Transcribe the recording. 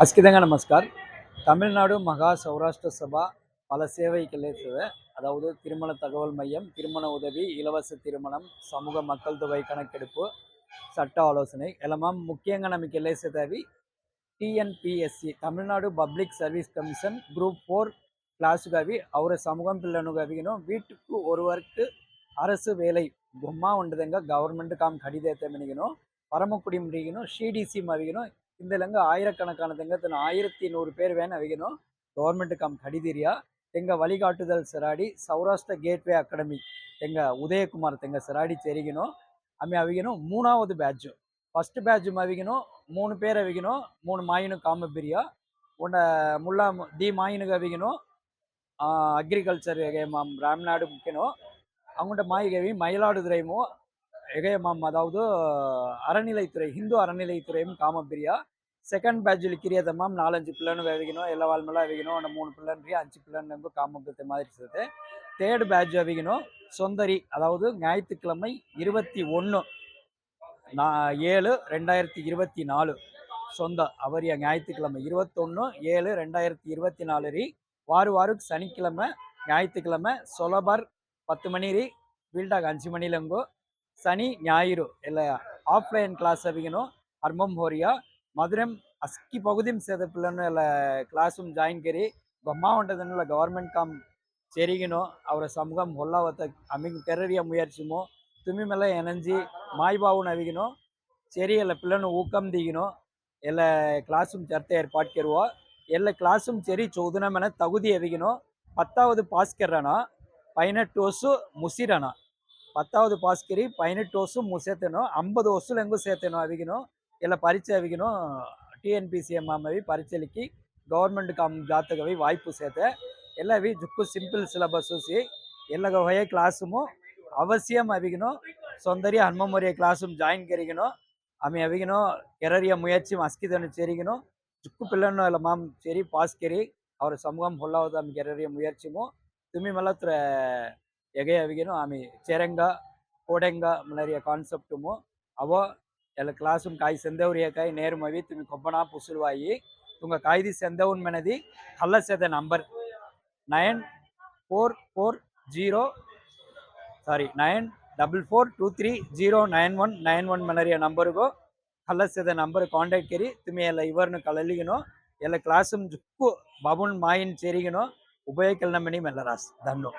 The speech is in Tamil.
ಅಸ್ಕಿದಂಗ ನಮಸ್ಕಾರ. தமிழ்நாடு மகா சௌராஷ்டிர சபா பல சேவைகளை அதாவது திருமண தகவல் மையம், திருமண உதவி, இலவச திருமணம், சமூக மக்கள் தொகை கணக்கெடுப்பு, சட்ட ஆலோசனை எல்லாம் முக்கியங்க நமக்கு எல்லேసేది TNPSC Tamil Nadu public service commission group 4 கிளாஸுக்கு அவி அவர சமூகம் பிள்ளைனுக்கு அவிக்கணும் வீட்டுக்கு ஒருவருக்கு அரசு வேலை பொம்மா உண்டதுங்க கவர்மெண்ட் காம் கடிதத்தை மணிக்கணும் பரமக்குடி முடிக்கணும் சிடிசி மவிக்கணும் இந்த ஆயிரக்கணக்கானதுங்க 1100 பேர் வேணும் அவிக்கணும் கவர்மெண்ட் காம் கடிதிரியா எங்கள் வழிகாட்டுதல் சிராடி சௌராஷ்டிர கேட்வே அகாடமி எங்கள் உதயகுமார் எங்கள் சிராடி செரிக்கணும் அம்மி அவிக்கணும் 3வது பேட்ச் ஃபர்ஸ்ட் பேட்ச் அவிக்கணும் 3 பேர் அவிக்கணும் 3 மாயினு காம பிரியா உன்ன முல்லா டி மாயினுக்கு அவிக்கணும் அக்ரிகல்ச்சர் எகேமாம் ராம்நாடு முக்கியணும் அவங்கள்ட்ட மாய்கவி மயிலாடுதுறைமோ எகேமாம் அதாவது அறநிலைத்துறை ஹிந்து அறநிலைத்துறையும் காம பிரியா செகண்ட் பேட்சில் கிரியதமாம் 4-5 பிள்ளைன்னு அவிக்கணும் எல்லா வாழ்மெல்லாம் அவிக்கணும் அந்த 3 பிள்ளைன்றியா 5 பிள்ளைன்னு காமபத்த மாதிரி இருக்குது. தேர்ட் பேட்ச் அவிக்கணும் சொந்தரி அதாவது ஞாயிற்றுக்கிழமை 21/7/2024 சொந்த அவரிய ஞாயிற்றுக்கிழமை 21/7/2024 வாருக்கு சனிக்கிழமை ஞாயிற்றுக்கிழமை சொலபர் 10 மணி வீல்டாக 5 மணிலங்கோ சனி ஞாயிறு இல்லை ஆஃப்லைன் கிளாஸ் அவிக்கணும் அர்மம் ஹோரியா மதுரம் அஸ்கி பகுதியும் சேத பிள்ளைன்னு இல்லை கிளாஸும் ஜாயின் கரி பொம்மா உண்டதுன்னு கவர்மெண்ட் காம் செரிக்கணும் அவரை சமூகம் ಹೊಲ್ಲಾವತ್ತ ಅಮಿಗೆ ಕೆರರಿಯ ಮುಯರ್ಚಿಮೋ ತುಮಿ ಮೇಲೆ ಎನಂಜಿ ಮಾಯ್ಬಾವು ನವಿಗಿನೋ ಸರಿ ಎಲ್ಲ ಪಿಲ್ಲನು ಊಕಂ ದಿಗಿನೋ ಎಲ್ಲ ಕ್ಲಾಸುம் ಚರ್ತೆ ಏರ್ಪಾಟ್ಕಿರುವ ಎಲ್ಲ ಕ್ಲಾಸುம் ಸರಿ 14 ಮನೆ ತಗುದಿ ಎವಿಗಿನೋ 10வது ಪಾಸ್ ಕೆರ್ರಣ 18 ವರ್ಷ ಮುಸಿರಣ 10வது ಪಾಸ್ ಕೆರಿ 18 ವರ್ಷ ಮುಸೆತೇನೋ 50 ವರ್ಷ ಹೆಂಗು ಸೇತೇನೋ ಅವಿಗಿನೋ ಎಲ್ಲ ಪರೀಕ್ಷೆ ಅವಿಗಿನೋ ಟಿಎನ್ಪಿಸಿ ಎಮ್ಮವಿ ಪರೀಕ್ಷೆಲಿಕ್ಕಿ ಗೌರ್ಮೆಂಟ್ ಕಾಮ್ ಜಾತಕವಿ ವಾಯ್ಪು ಸೇತೆ ಎಲ್ಲ ಅವಿ ಜುಕ್ಕು ಸಿಂಪಲ್ ಸಿಲೆಬಸ್ ಸಿ ಎಲ್ಲ ಹೊಯ ಕ್ಲಾಸುಮು ಅವಶ್ಯಂ ಅವಿಗಿನೋ ಸೌಂದರ್ಯ ಹನುಮಮೊರಿಯ ಕ್ಲಾಸುಮ್ ಜಾಯಿನ್ ಕರಿಗಿನೋ ಆಮೆ ಅವಿಗಿನೋ ಕೆರರಿಯ ಮುಯರ್ಚಿ ಅಸ್ಕಿದನು ಸೇರಿಗಿನೋ ಜುಕ್ಕು ಪಿಲ್ಲನ್ನು ಎಲ್ಲ ಮಾಮ್ ಸೇರಿ ಪಾಸ್ ಕೆರಿ ಅವರ ಸಮೂಹಂ ಹೊಲ್ಲಾವದ ಆమె ಕೆರರಿಯ ಮುಯರ್ಚಿಮು ತುಮಿ ಮಲತ್ರ ಎಗೆ ಅವಿಗಿನೋ ಆಮೆ ಚೆರಂಗ ಕೋಡೆಂಗ ಮಲರಿಯ ಕಾನ್ಸೆಪ್ಟುಮು ಅವೋ ಎಲ್ಲ ಕ್ಲಾಸುಮ್ ಕಾಯಿ ಸಂದೇವ್ರಿಯ ಕಾಯಿ ನೇರು ಮವಿ ತುಮಿ ಕೊಬ್ಬಣ ಪುಸುಳುವಾಯಿ ತುಂಗ ಕಾಯ್ದಿ ಸಂದೇವನ್ ಮೆನದಿ ಕಲ್ಲಸದ ನಂಬರ್ 9442309191 ಮನರಿಯ ನಂಬರ್ಗೋ ಕಲ್ಲಸದ ನಂಬರ್ ಕಾಂಟ್ಯಾಕ್ಟ್ ಕರಿ ತುಮಿ ಎಲ್ಲ ಇವ್ರನ್ನ ಕಲಲಿಗಿನೋ ಎಲ್ಲ ಕ್ಲಾಸುಮ್ ಜುಕ್ಕು ಬಾಬುನ್ ಮಾಯಿನ್ ಸೇರಿಗಿನೋ ಉಭಯ ಕೆಲ್ನ ಮನಿ ಮೆಲ್ಲರಾಸ್ ಧನ್ಯೋ